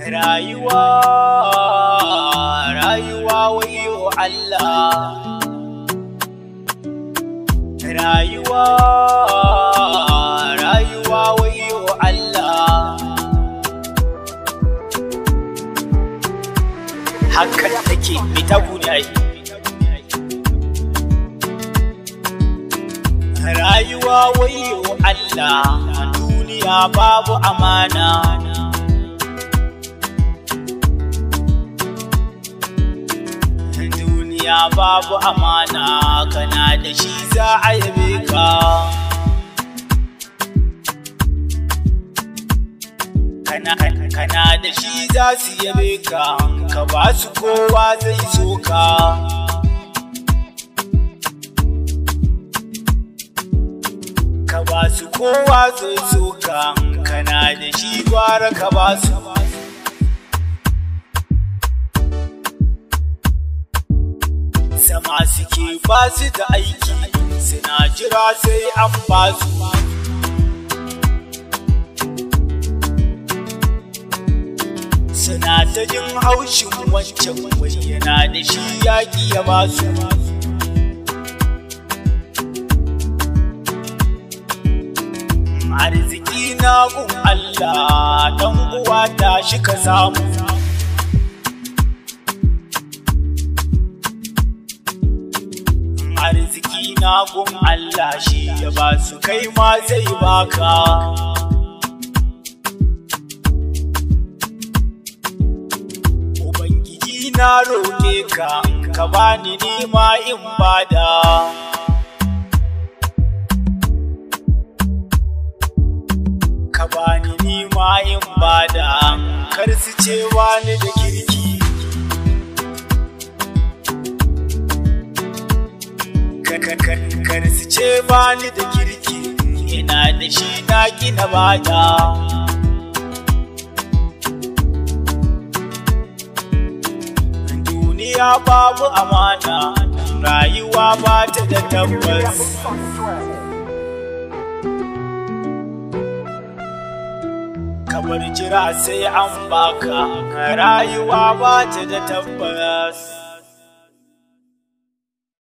Rayuwa wayo Allah. Rayuwa wayo Allah. Hakan take bita gune. Rayuwa wayo Allah, duniya babu amana. Duniya babu amana, kana da shi za a yabe ka. Kana da shi za su yabe ka, ka ba su kowa zai so ka. Ka ba su kowa zai so ka, kana da shi gwara ka ba su. Sama suke ba su da aiki, suna jira sai an ba su. Suna ta jin haushin wancan wani yana da shi yaƙi ya ba su. Arziki na gun Allah, ɗan uwa ta shi ka samu. Arziki na gun Allah, shi ya ba su kai ma zai baka. Ubangiji na roƙe ka, ka bani nema in bada. Ka bani nema in bada, kar su ce wani da kirki. Kar su ce bani da kirki, ina da shi na gina bada. Duniya babu amana, rayuwa ba ta da tabbas. Kamar jira sai an baka, rayuwa ba ta da tabbas.